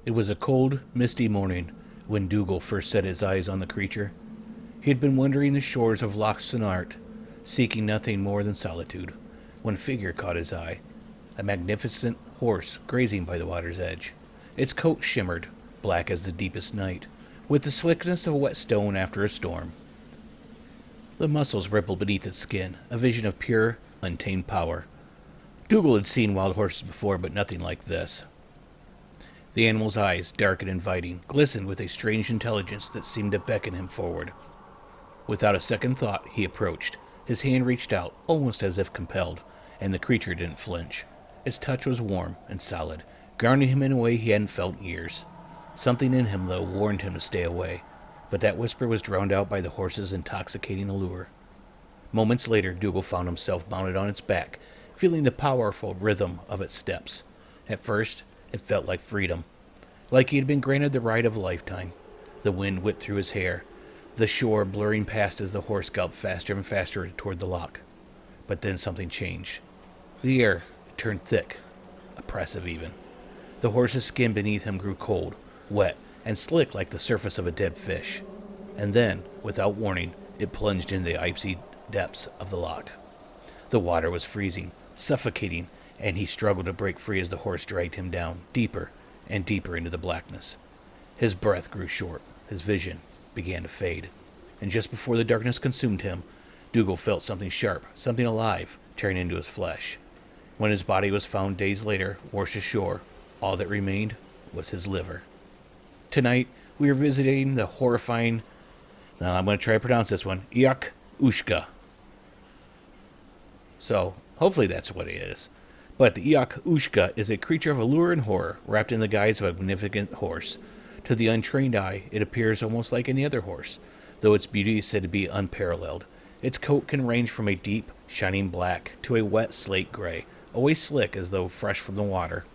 It was a cold, misty morning when Dougal first set his eyes on the creature. He had been wandering the shores of lochs, seeking nothing more than solitude, when a figure caught his eye. A magnificent horse grazing by the water's edge. Its coat shimmered, black as the deepest night, with the slickness of a wet stone after a storm. The muscles rippled beneath its skin, a vision of pure, untamed power. Dougal had seen wild horses before, but nothing like this. The animal's eyes, dark and inviting, glistened with a strange intelligence that seemed to beckon him forward. Without a second thought, he approached. His hand reached out, almost as if compelled, and the creature didn't flinch. Its touch was warm and solid, grounding him in a way he hadn't felt in years. Something in him, though, warned him to stay away, but that whisper was drowned out by the horse's intoxicating allure. Moments later, Dougal found himself mounted on its back, feeling the powerful rhythm of its steps. At first, it felt like freedom, like he had been granted the ride of a lifetime. The wind whipped through his hair, the shore blurring past as the horse galloped faster and faster toward the loch. But then something changed. The air turned thick, oppressive even. The horse's skin beneath him grew cold, wet, and slick like the surface of a dead fish. And then, without warning, it plunged into the icy depths of the loch. The water was freezing, suffocating, and he struggled to break free as the horse dragged him down, deeper and deeper into the blackness. His breath grew short, his vision began to fade, and just before the darkness consumed him, Dougal felt something sharp, something alive, tearing into his flesh. When his body was found days later, washed ashore, all that remained was his liver. Tonight, we are visiting the horrifying, now I'm going to try to pronounce this one, Each Uisge. So, hopefully that's what it is. But the Each Uisge is a creature of allure and horror, wrapped in the guise of a magnificent horse. To the untrained eye, it appears almost like any other horse, though its beauty is said to be unparalleled. Its coat can range from a deep, shining black to a wet slate gray, always slick as though fresh from the water.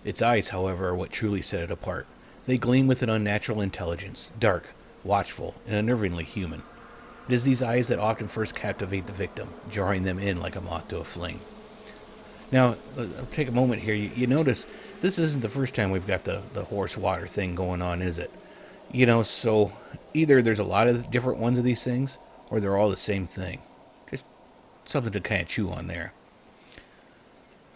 Its eyes, however, are what truly set it apart. They gleam with an unnatural intelligence, dark, watchful, and unnervingly human. It is these eyes that often first captivate the victim, drawing them in like a moth to a flame. Now, I'll take a moment here. You notice this isn't the first time we've got the horse water thing going on, is it? So either there's a lot of different ones of these things, or they're all the same thing. Just something to kind of chew on there.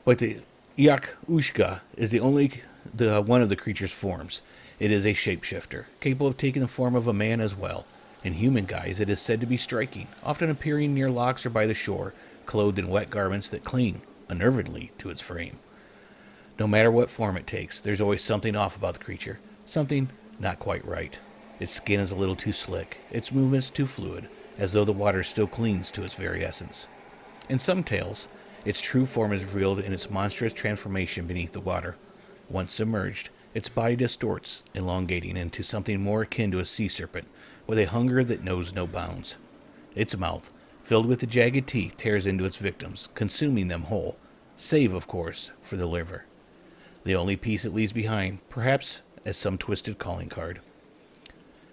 But the Each Uisge is the one of the creature's forms. It is a shapeshifter, capable of taking the form of a man as well. In human guise, it is said to be striking, often appearing near lochs or by the shore, clothed in wet garments that cling unnervingly to its frame. No matter what form it takes, there's always something off about the creature, something not quite right. Its skin is a little too slick, its movements too fluid, as though the water still clings to its very essence. In some tales, its true form is revealed in its monstrous transformation beneath the water. Once submerged, its body distorts, elongating into something more akin to a sea serpent, with a hunger that knows no bounds. Its mouth, filled with the jagged teeth, tears into its victims, consuming them whole, save, of course, for the liver. The only piece it leaves behind, perhaps as some twisted calling card.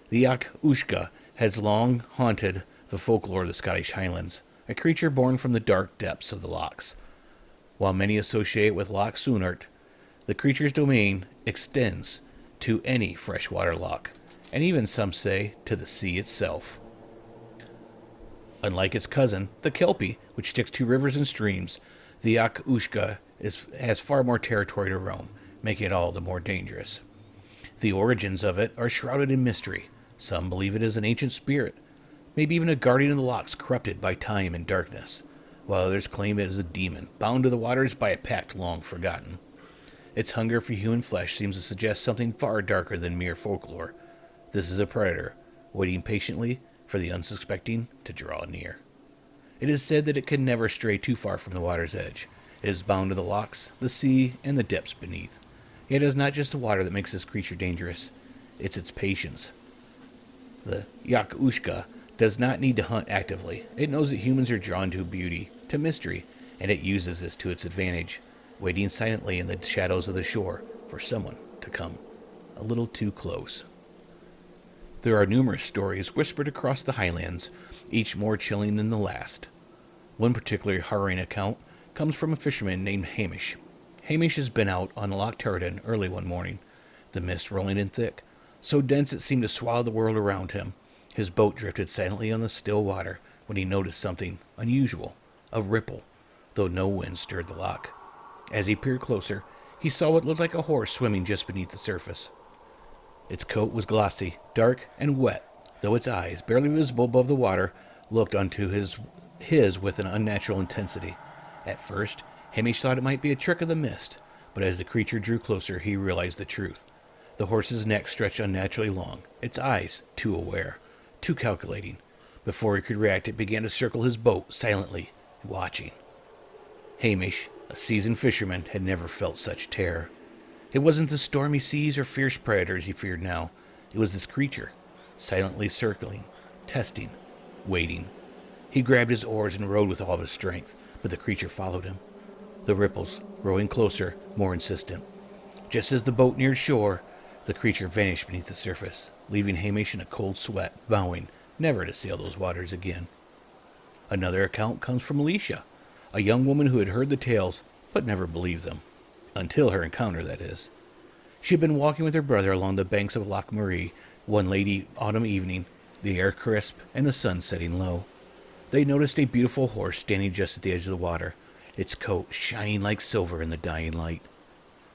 The Each Uisge has long haunted the folklore of the Scottish Highlands, a creature born from the dark depths of the lochs. While many associate it with Loch Sunart, the creature's domain extends to any freshwater loch, and even some say to the sea itself. Unlike its cousin, the Kelpie, which sticks to rivers and streams, the Each Uisge has far more territory to roam, making it all the more dangerous. The origins of it are shrouded in mystery. Some believe it is an ancient spirit, maybe even a guardian of the lochs corrupted by time and darkness, while others claim it is a demon, bound to the waters by a pact long forgotten. Its hunger for human flesh seems to suggest something far darker than mere folklore. This is a predator, waiting patiently for the unsuspecting to draw near. It is said that it can never stray too far from the water's edge. It is bound to the lochs, the sea, and the depths beneath. Yet it is not just the water that makes this creature dangerous. It's its patience. The Each Uisge does not need to hunt actively. It knows that humans are drawn to beauty, to mystery, and it uses this to its advantage, waiting silently in the shadows of the shore for someone to come a little too close. There are numerous stories whispered across the highlands, each more chilling than the last. One particularly harrowing account comes from a fisherman named Hamish. Hamish has been out on Loch Turton early one morning, the mist rolling in thick, so dense it seemed to swallow the world around him. His boat drifted silently on the still water when he noticed something unusual, a ripple, though no wind stirred the loch. As he peered closer, he saw what looked like a horse swimming just beneath the surface. Its coat was glossy, dark, and wet, though its eyes, barely visible above the water, looked onto his with an unnatural intensity. At first, Hamish thought it might be a trick of the mist, but as the creature drew closer, he realized the truth. The horse's neck stretched unnaturally long, its eyes too aware, too calculating. Before he could react, it began to circle his boat, silently, watching. Hamish, a seasoned fisherman, had never felt such terror. It wasn't the stormy seas or fierce predators he feared now. It was this creature, silently circling, testing, waiting. He grabbed his oars and rowed with all of his strength, but the creature followed him, the ripples growing closer, more insistent. Just as the boat neared shore, the creature vanished beneath the surface, leaving Hamish in a cold sweat, vowing never to sail those waters again. Another account comes from Alicia, a young woman who had heard the tales, but never believed them. Until her encounter, that is. She had been walking with her brother along the banks of Loch Marie one late autumn evening, the air crisp and the sun setting low. They noticed a beautiful horse standing just at the edge of the water, its coat shining like silver in the dying light.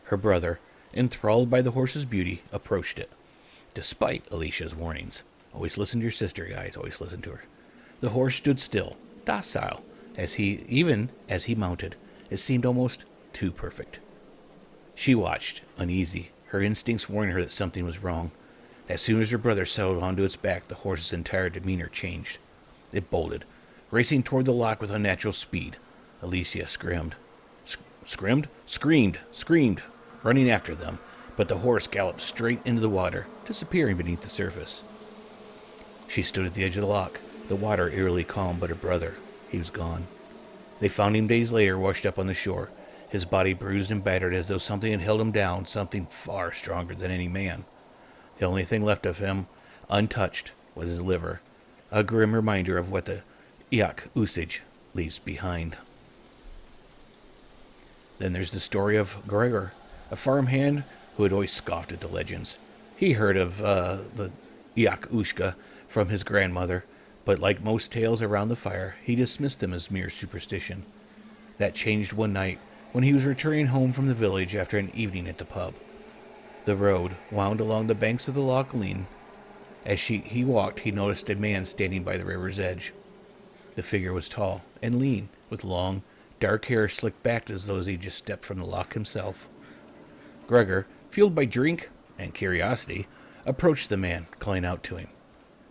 Her brother, enthralled by the horse's beauty, approached it, despite Alicia's warnings. Always listen to your sister, guys. Always listen to her. The horse stood still, docile, even as he mounted. It seemed almost too perfect. She watched, uneasy, her instincts warning her that something was wrong. As soon as her brother settled onto its back, the horse's entire demeanor changed. It bolted, racing toward the loch with unnatural speed. Alicia screamed, running after them, but the horse galloped straight into the water, disappearing beneath the surface. She stood at the edge of the loch, the water eerily calm, but her brother, he was gone. They found him days later, washed up on the shore, his body bruised and battered as though something had held him down, something far stronger than any man. The only thing left of him, untouched, was his liver, a grim reminder of what the Each Uisge leaves behind. Then there's the story of Gregor, a farmhand who had always scoffed at the legends. He heard of the Each Uisge from his grandmother, but like most tales around the fire, he dismissed them as mere superstition. That changed one night when he was returning home from the village after an evening at the pub. The road wound along the banks of the Loch Lean. As he walked, he noticed a man standing by the river's edge. The figure was tall and lean, with long, dark hair slicked back as though he just stepped from the loch himself. Gregor, fueled by drink and curiosity, approached the man, calling out to him.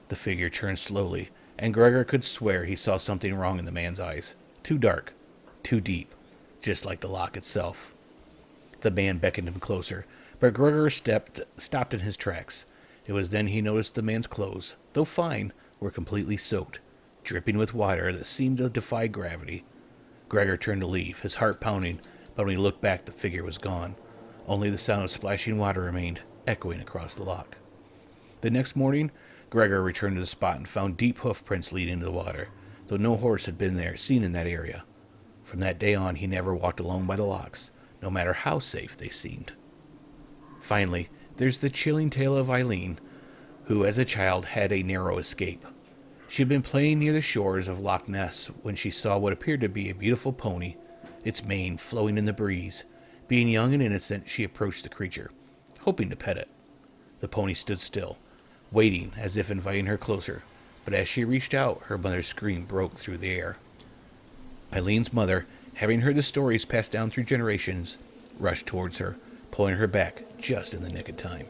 The figure turned slowly, and Gregor could swear he saw something wrong in the man's eyes. Too dark, too deep, just like the loch itself. The man beckoned him closer, but Gregor stopped in his tracks. It was then he noticed the man's clothes, though fine, were completely soaked, dripping with water that seemed to defy gravity. Gregor turned to leave, his heart pounding, but when he looked back, the figure was gone. Only the sound of splashing water remained, echoing across the loch. The next morning, Gregor returned to the spot and found deep hoof prints leading into the water, though no horse had been seen in that area. From that day on, he never walked alone by the lochs, no matter how safe they seemed. Finally, there's the chilling tale of Eileen, who as a child had a narrow escape. She had been playing near the shores of Loch Ness when she saw what appeared to be a beautiful pony, its mane flowing in the breeze. Being young and innocent, she approached the creature, hoping to pet it. The pony stood still, waiting as if inviting her closer, but as she reached out, her mother's scream broke through the air. Eileen's mother, having heard the stories passed down through generations, rushed towards her, pulling her back just in the nick of time.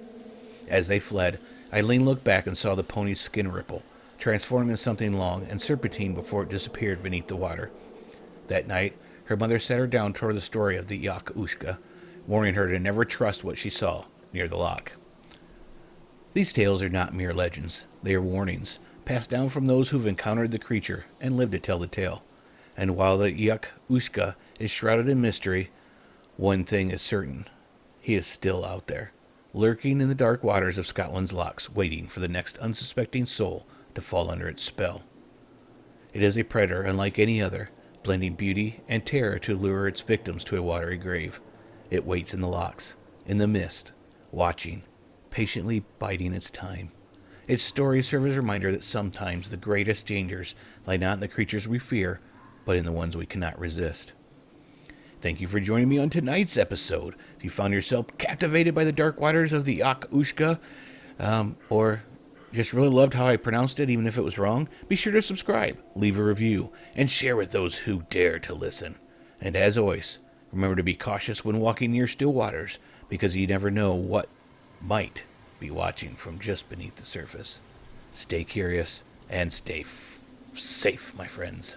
As they fled, Eileen looked back and saw the pony's skin ripple, transforming into something long and serpentine before it disappeared beneath the water. That night, her mother set her down toward the story of the Each Uisge, warning her to never trust what she saw near the loch. These tales are not mere legends. They are warnings, passed down from those who've encountered the creature and lived to tell the tale. And while the Each Uisge is shrouded in mystery, one thing is certain. He is still out there, lurking in the dark waters of Scotland's lochs, waiting for the next unsuspecting soul to fall under its spell. It is a predator unlike any other, blending beauty and terror to lure its victims to a watery grave. It waits in the lochs, in the mist, watching, patiently biding its time. Its stories serve as a reminder that sometimes the greatest dangers lie not in the creatures we fear, but in the ones we cannot resist. Thank you for joining me on tonight's episode. If you found yourself captivated by the dark waters of the Each Uisge, or just really loved how I pronounced it, even if it was wrong, be sure to subscribe, leave a review, and share with those who dare to listen. And as always, remember to be cautious when walking near still waters, because you never know what might be watching from just beneath the surface. Stay curious and stay safe, my friends.